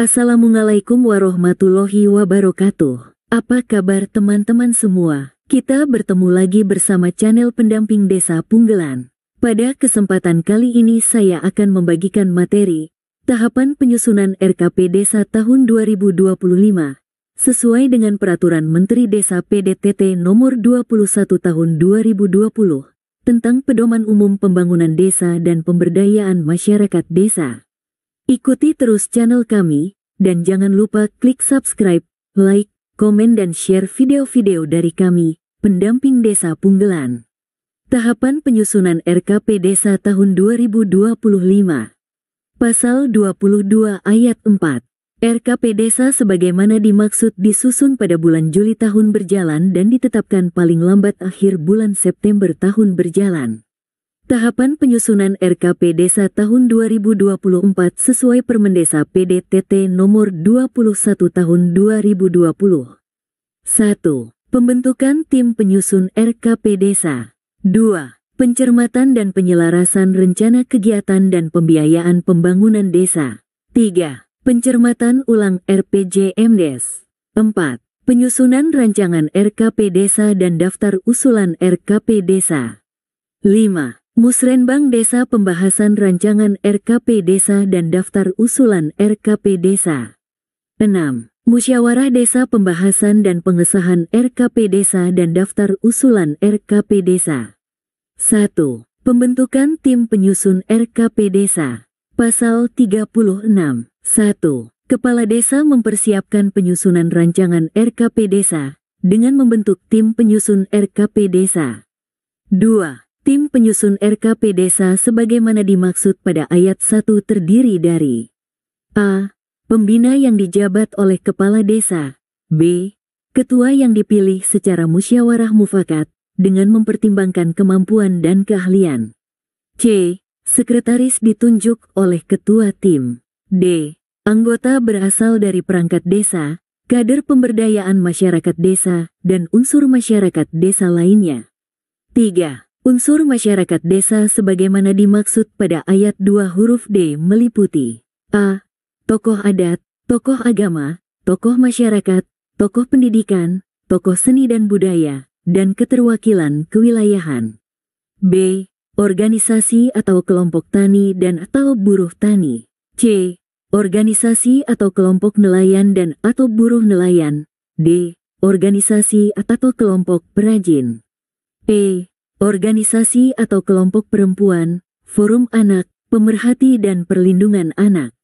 Assalamualaikum warahmatullahi wabarakatuh. Apa kabar teman-teman semua? Kita bertemu lagi bersama channel Pendamping Desa Punggelan. Pada kesempatan kali ini saya akan membagikan materi tahapan penyusunan RKP Desa tahun 2025 sesuai dengan Peraturan Menteri Desa PDTT Nomor 21 Tahun 2020 tentang Pedoman Umum Pembangunan Desa dan Pemberdayaan Masyarakat Desa. Ikuti terus channel kami, dan jangan lupa klik subscribe, like, komen dan share video-video dari kami, Pendamping Desa Punggelan. Tahapan penyusunan RKP Desa tahun 2025. Pasal 22 ayat 4. RKP Desa sebagaimana dimaksud disusun pada bulan Juli tahun berjalan dan ditetapkan paling lambat akhir bulan September tahun berjalan. Tahapan penyusunan RKP Desa tahun 2024 sesuai Permendesa PDTT Nomor 21 Tahun 2020. 1. Pembentukan tim penyusun RKP Desa. 2. Pencermatan dan penyelarasan rencana kegiatan dan pembiayaan pembangunan desa. 3. Pencermatan ulang RPJMDes. 4. Penyusunan rancangan RKP Desa dan daftar usulan RKP Desa. 5. Musrenbang Desa pembahasan rancangan RKP Desa dan daftar usulan RKP Desa. 6. Musyawarah Desa pembahasan dan pengesahan RKP Desa dan daftar usulan RKP Desa. 1. Pembentukan tim penyusun RKP Desa. Pasal 36. 1. Kepala Desa mempersiapkan penyusunan rancangan RKP Desa dengan membentuk tim penyusun RKP Desa. 2. Tim penyusun RKP Desa sebagaimana dimaksud pada ayat 1 terdiri dari A. Pembina yang dijabat oleh Kepala Desa. B. Ketua yang dipilih secara musyawarah mufakat dengan mempertimbangkan kemampuan dan keahlian. C. Sekretaris ditunjuk oleh Ketua Tim. D. Anggota berasal dari perangkat desa, kader pemberdayaan masyarakat desa, dan unsur masyarakat desa lainnya. 3. Unsur masyarakat desa sebagaimana dimaksud pada ayat 2 huruf D meliputi A. Tokoh adat, tokoh agama, tokoh masyarakat, tokoh pendidikan, tokoh seni dan budaya, dan keterwakilan kewilayahan. B. Organisasi atau kelompok tani dan atau buruh tani. C. Organisasi atau kelompok nelayan dan atau buruh nelayan. D. Organisasi atau kelompok perajin. E. Organisasi atau kelompok perempuan, forum anak, pemerhati dan perlindungan anak.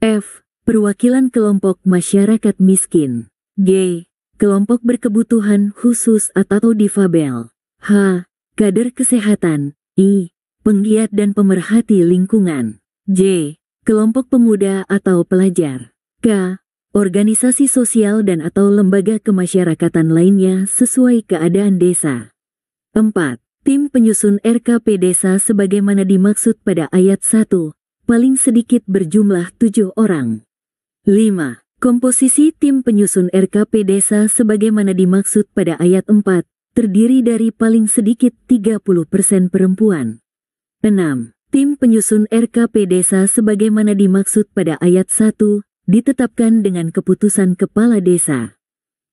F. Perwakilan kelompok masyarakat miskin. G. Kelompok berkebutuhan khusus atau difabel. H. Kader kesehatan. I. Penggiat dan pemerhati lingkungan. J. Kelompok pemuda atau pelajar. K. Organisasi sosial dan atau lembaga kemasyarakatan lainnya sesuai keadaan desa. 4. Tim penyusun RKP Desa sebagaimana dimaksud pada ayat 1, paling sedikit berjumlah 7 orang. 5. Komposisi tim penyusun RKP Desa sebagaimana dimaksud pada ayat 4, terdiri dari paling sedikit 30% perempuan. 6. Tim penyusun RKP Desa sebagaimana dimaksud pada ayat 1, ditetapkan dengan keputusan Kepala Desa.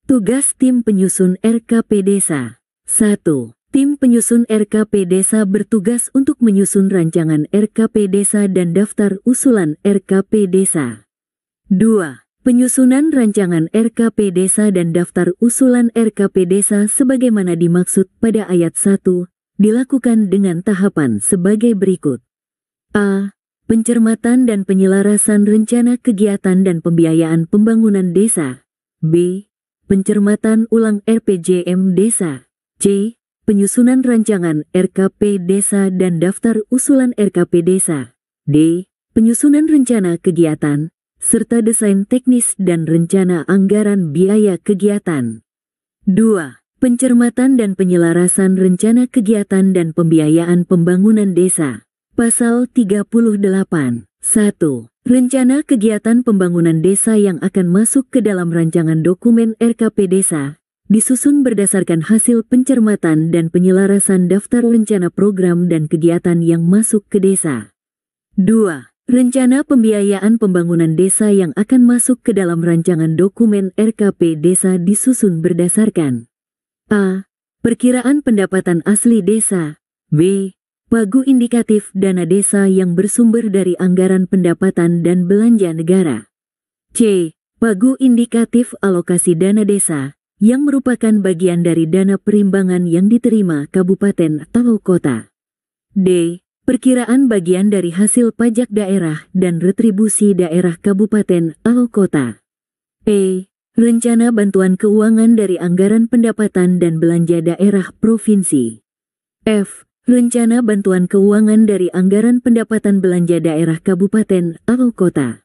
Tugas tim penyusun RKP Desa. 1. Tim penyusun RKP Desa bertugas untuk menyusun rancangan RKP Desa dan daftar usulan RKP Desa. 2. Penyusunan rancangan RKP Desa dan daftar usulan RKP Desa sebagaimana dimaksud pada ayat 1, dilakukan dengan tahapan sebagai berikut. A. Pencermatan dan penyelarasan rencana kegiatan dan pembiayaan pembangunan desa. B. Pencermatan ulang RPJM Desa. C. Penyusunan rancangan RKP Desa dan daftar usulan RKP Desa. D. Penyusunan rencana kegiatan, serta desain teknis dan rencana anggaran biaya kegiatan. 2. Pencermatan dan penyelarasan rencana kegiatan dan pembiayaan pembangunan desa. Pasal 38. 1. Rencana kegiatan pembangunan desa yang akan masuk ke dalam rancangan dokumen RKP Desa disusun berdasarkan hasil pencermatan dan penyelarasan daftar rencana program dan kegiatan yang masuk ke desa. 2. Rencana pembiayaan pembangunan desa yang akan masuk ke dalam rancangan dokumen RKP Desa disusun berdasarkan A. Perkiraan pendapatan asli desa. B. Pagu indikatif dana desa yang bersumber dari anggaran pendapatan dan belanja negara. C. Pagu indikatif alokasi dana desa, yang merupakan bagian dari dana perimbangan yang diterima kabupaten atau kota. D. Perkiraan bagian dari hasil pajak daerah dan retribusi daerah kabupaten atau kota. E. Rencana bantuan keuangan dari anggaran pendapatan dan belanja daerah provinsi. F. Rencana bantuan keuangan dari anggaran pendapatan belanja daerah kabupaten atau kota.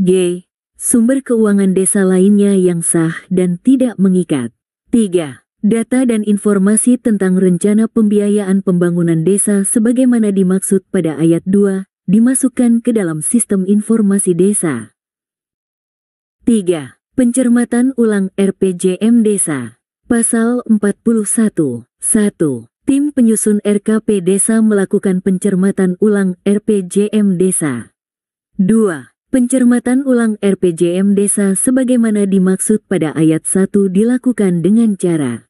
G. Sumber keuangan desa lainnya yang sah dan tidak mengikat. 3. Data dan informasi tentang rencana pembiayaan pembangunan desa sebagaimana dimaksud pada ayat 2 dimasukkan ke dalam sistem informasi desa. 3. Pencermatan ulang RPJM Desa. Pasal 41. 1. Tim penyusun RKP Desa melakukan pencermatan ulang RPJM Desa. 2. Pencermatan ulang RPJM Desa sebagaimana dimaksud pada ayat 1 dilakukan dengan cara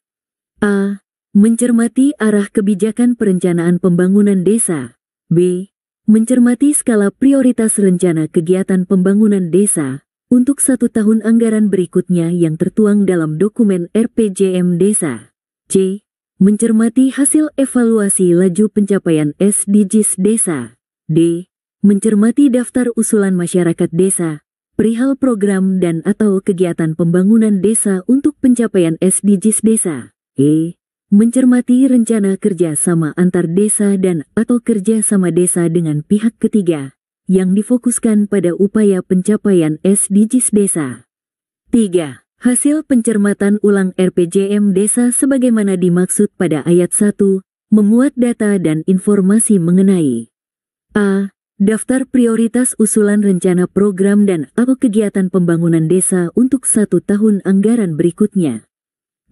A. Mencermati arah kebijakan perencanaan pembangunan desa. B. Mencermati skala prioritas rencana kegiatan pembangunan desa untuk 1 tahun anggaran berikutnya yang tertuang dalam dokumen RPJM Desa. C. Mencermati hasil evaluasi laju pencapaian SDGs Desa. D. Mencermati daftar usulan masyarakat desa, perihal program dan atau kegiatan pembangunan desa untuk pencapaian SDGs Desa. E. Mencermati rencana kerja sama antar desa dan atau kerja sama desa dengan pihak ketiga, yang difokuskan pada upaya pencapaian SDGs Desa. 3. Hasil pencermatan ulang RPJM Desa sebagaimana dimaksud pada ayat 1, memuat data dan informasi mengenai A. Daftar prioritas usulan rencana program dan atau kegiatan pembangunan desa untuk 1 tahun anggaran berikutnya.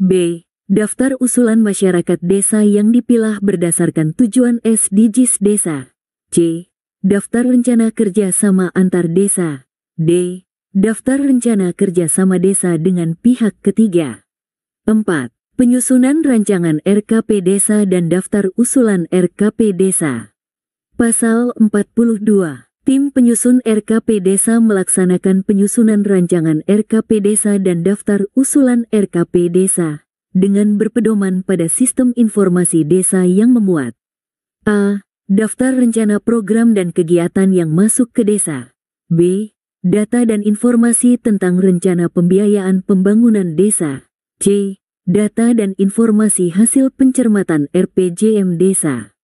B. Daftar usulan masyarakat desa yang dipilah berdasarkan tujuan SDGs Desa. C. Daftar rencana kerja sama antar desa. D. Daftar rencana kerja sama desa dengan pihak ketiga. 4. Penyusunan rancangan RKP Desa dan daftar usulan RKP Desa. Pasal 42. Tim penyusun RKP Desa melaksanakan penyusunan rancangan RKP Desa dan daftar usulan RKP Desa dengan berpedoman pada sistem informasi desa yang memuat A. Daftar rencana program dan kegiatan yang masuk ke desa. B. Data dan informasi tentang rencana pembiayaan pembangunan desa. C. Data dan informasi hasil pencermatan RPJM Desa.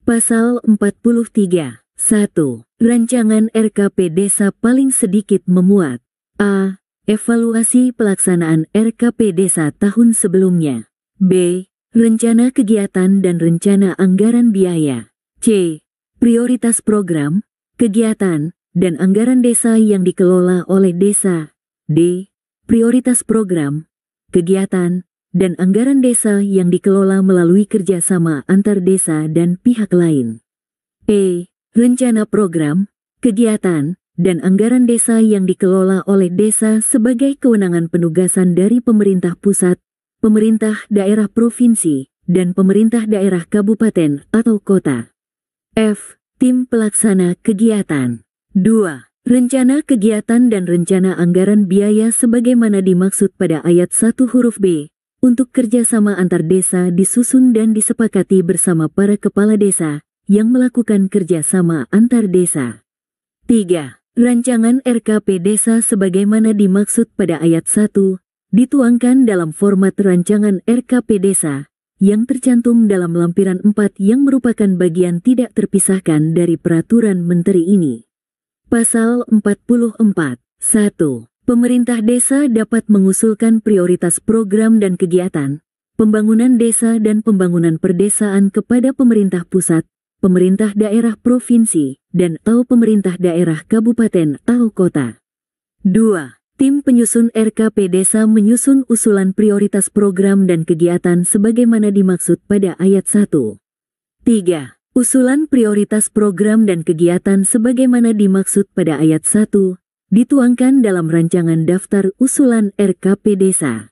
Pasal 43. 1. Rancangan RKP Desa paling sedikit memuat A. Evaluasi pelaksanaan RKP Desa tahun sebelumnya. B. Rencana kegiatan dan rencana anggaran biaya. C. Prioritas program, kegiatan, dan anggaran desa yang dikelola oleh desa. D. Prioritas program, kegiatan, dan anggaran desa yang dikelola melalui kerjasama antar desa dan pihak lain. E. Rencana program, kegiatan, dan anggaran desa yang dikelola oleh desa sebagai kewenangan penugasan dari pemerintah pusat, pemerintah daerah provinsi, dan pemerintah daerah kabupaten atau kota. F. Tim pelaksana kegiatan. 2. Rencana kegiatan dan rencana anggaran biaya sebagaimana dimaksud pada ayat 1 huruf B, untuk kerjasama antar desa disusun dan disepakati bersama para kepala desa yang melakukan kerjasama antar desa. 3. Rancangan RKP Desa sebagaimana dimaksud pada ayat 1, dituangkan dalam format rancangan RKP Desa, yang tercantum dalam lampiran 4 yang merupakan bagian tidak terpisahkan dari peraturan menteri ini. Pasal 44. 1. Pemerintah desa dapat mengusulkan prioritas program dan kegiatan, pembangunan desa dan pembangunan perdesaan kepada pemerintah pusat, pemerintah daerah provinsi, dan atau pemerintah daerah kabupaten atau kota. 2. Tim penyusun RKP Desa menyusun usulan prioritas program dan kegiatan sebagaimana dimaksud pada ayat 1. 3. Usulan prioritas program dan kegiatan sebagaimana dimaksud pada ayat 1, dituangkan dalam rancangan daftar usulan RKP Desa.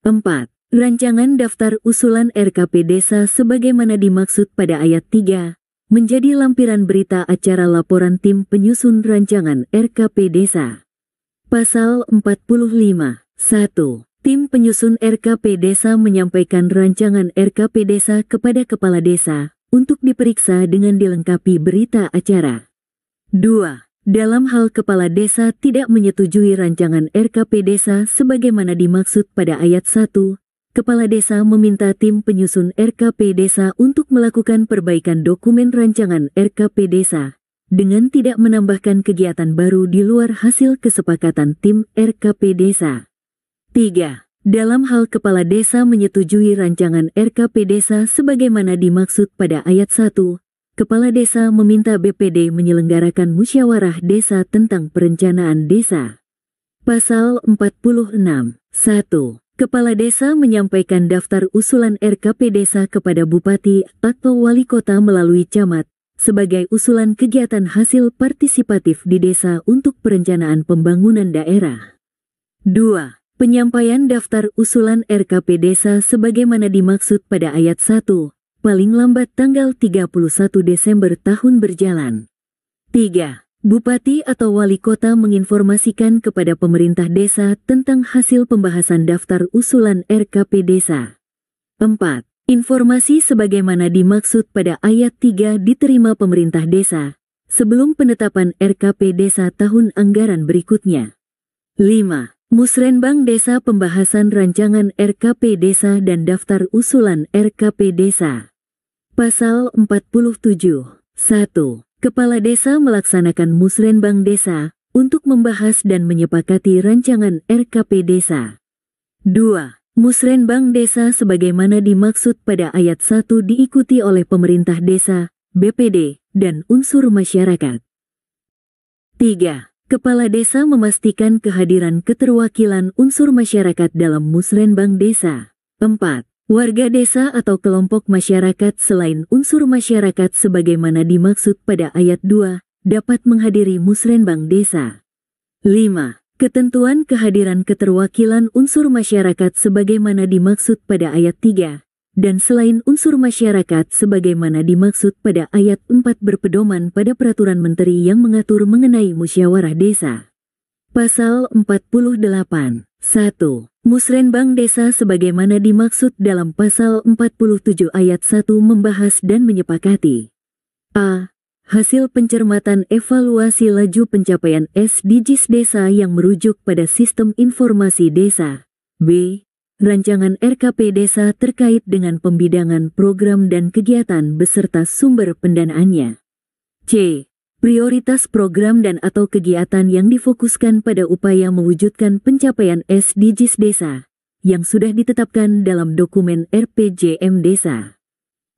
4. Rancangan daftar usulan RKP Desa sebagaimana dimaksud pada ayat 3, menjadi lampiran berita acara laporan tim penyusun rancangan RKP Desa. Pasal 45. 1. Tim penyusun RKP Desa menyampaikan rancangan RKP Desa kepada Kepala Desa untuk diperiksa dengan dilengkapi berita acara. 2. Dalam hal Kepala Desa tidak menyetujui rancangan RKP Desa sebagaimana dimaksud pada ayat 1, Kepala Desa meminta tim penyusun RKP Desa untuk melakukan perbaikan dokumen rancangan RKP Desa dengan tidak menambahkan kegiatan baru di luar hasil kesepakatan tim RKP Desa. 3. Dalam hal Kepala Desa menyetujui rancangan RKP Desa sebagaimana dimaksud pada ayat 1, Kepala Desa meminta BPD menyelenggarakan musyawarah desa tentang perencanaan desa. Pasal 46. 1. Kepala Desa menyampaikan daftar usulan RKP Desa kepada Bupati atau Wali Kota melalui camat sebagai usulan kegiatan hasil partisipatif di desa untuk perencanaan pembangunan daerah. 2. Penyampaian daftar usulan RKP Desa sebagaimana dimaksud pada ayat 1, paling lambat tanggal 31 Desember tahun berjalan. 3. Bupati atau Wali Kota menginformasikan kepada pemerintah desa tentang hasil pembahasan daftar usulan RKP Desa. 4. Informasi sebagaimana dimaksud pada ayat 3 diterima pemerintah desa sebelum penetapan RKP Desa tahun anggaran berikutnya. 5. Musrenbang Desa pembahasan rancangan RKP Desa dan daftar usulan RKP Desa. Pasal 47. 1. Kepala Desa melaksanakan Musrenbang Desa untuk membahas dan menyepakati rancangan RKP Desa. 2. Musrenbang Desa sebagaimana dimaksud pada ayat 1 diikuti oleh pemerintah desa, BPD, dan unsur masyarakat. 3. Kepala Desa memastikan kehadiran keterwakilan unsur masyarakat dalam Musrenbang Desa. 4. Warga desa atau kelompok masyarakat selain unsur masyarakat sebagaimana dimaksud pada ayat 2, dapat menghadiri Musrenbang Desa. 5. Ketentuan kehadiran keterwakilan unsur masyarakat sebagaimana dimaksud pada ayat 3, dan selain unsur masyarakat sebagaimana dimaksud pada ayat 4 berpedoman pada Peraturan Menteri yang mengatur mengenai musyawarah desa. Pasal 48. 1. Musrenbang Desa sebagaimana dimaksud dalam Pasal 47 ayat 1 membahas dan menyepakati a. Hasil pencermatan evaluasi laju pencapaian SDGs Desa yang merujuk pada Sistem Informasi Desa. B. Rancangan RKP Desa terkait dengan pembidangan program dan kegiatan beserta sumber pendanaannya. C. Prioritas program dan atau kegiatan yang difokuskan pada upaya mewujudkan pencapaian SDGs Desa yang sudah ditetapkan dalam dokumen RPJM Desa.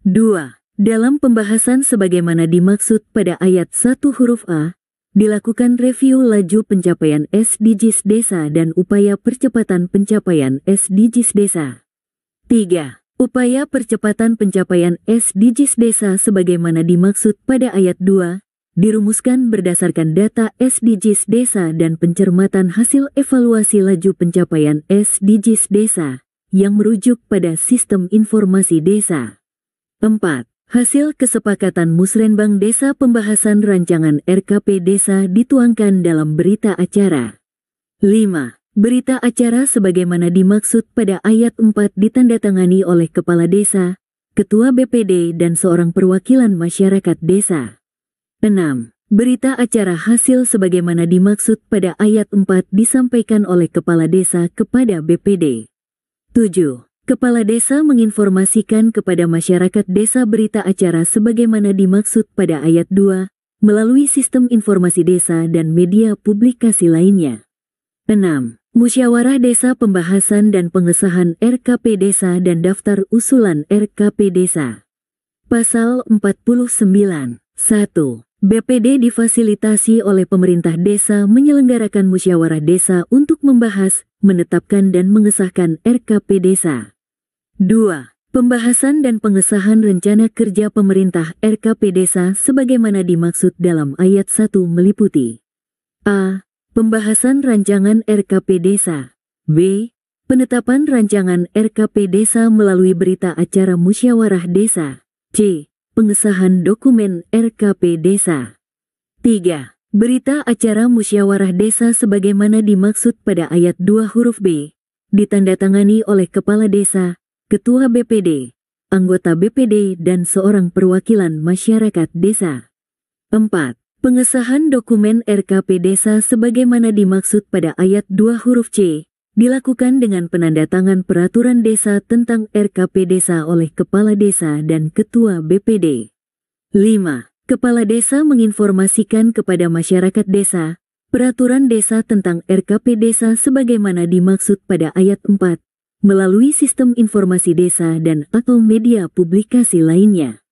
2. Dalam pembahasan sebagaimana dimaksud pada ayat 1 huruf A, dilakukan review laju pencapaian SDGs Desa dan upaya percepatan pencapaian SDGs Desa. 3. Upaya percepatan pencapaian SDGs Desa sebagaimana dimaksud pada ayat 2, dirumuskan berdasarkan data SDGs Desa dan pencermatan hasil evaluasi laju pencapaian SDGs Desa yang merujuk pada Sistem Informasi Desa. 4. Hasil kesepakatan Musrenbang Desa pembahasan rancangan RKP Desa dituangkan dalam berita acara. 5. Berita acara sebagaimana dimaksud pada ayat 4 ditandatangani oleh Kepala Desa, Ketua BPD dan seorang perwakilan masyarakat desa. 6. Berita acara hasil sebagaimana dimaksud pada ayat 4 disampaikan oleh Kepala Desa kepada BPD. 7. Kepala Desa menginformasikan kepada masyarakat desa berita acara sebagaimana dimaksud pada ayat 2, melalui sistem informasi desa dan media publikasi lainnya. 6. Musyawarah Desa pembahasan dan pengesahan RKP Desa dan daftar usulan RKP Desa. Pasal 49. 1. BPD difasilitasi oleh pemerintah desa menyelenggarakan musyawarah desa untuk membahas, menetapkan dan mengesahkan RKP Desa. 2. Pembahasan dan pengesahan Rencana Kerja Pemerintah RKP Desa sebagaimana dimaksud dalam ayat 1 meliputi A. Pembahasan Rancangan RKP Desa. B. Penetapan Rancangan RKP Desa melalui berita acara musyawarah desa. C. Pengesahan dokumen RKP Desa. 3. Berita acara musyawarah desa sebagaimana dimaksud pada ayat 2 huruf B, ditandatangani oleh Kepala Desa, Ketua BPD, anggota BPD dan seorang perwakilan masyarakat desa. 4. Pengesahan dokumen RKP Desa sebagaimana dimaksud pada ayat 2 huruf C, dilakukan dengan penandatangan peraturan desa tentang RKP Desa oleh Kepala Desa dan Ketua BPD. 5. Kepala Desa menginformasikan kepada masyarakat desa, peraturan desa tentang RKP Desa sebagaimana dimaksud pada ayat 4, melalui sistem informasi desa dan atau media publikasi lainnya.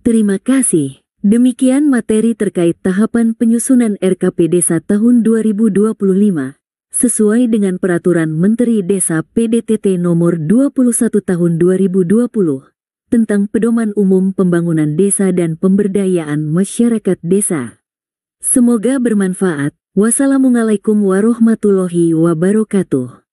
Terima kasih. Demikian materi terkait tahapan penyusunan RKP Desa tahun 2025, sesuai dengan Peraturan Menteri Desa PDTT Nomor 21 Tahun 2020, tentang Pedoman Umum Pembangunan Desa dan Pemberdayaan Masyarakat Desa. Semoga bermanfaat. Wassalamualaikum warahmatullahi wabarakatuh.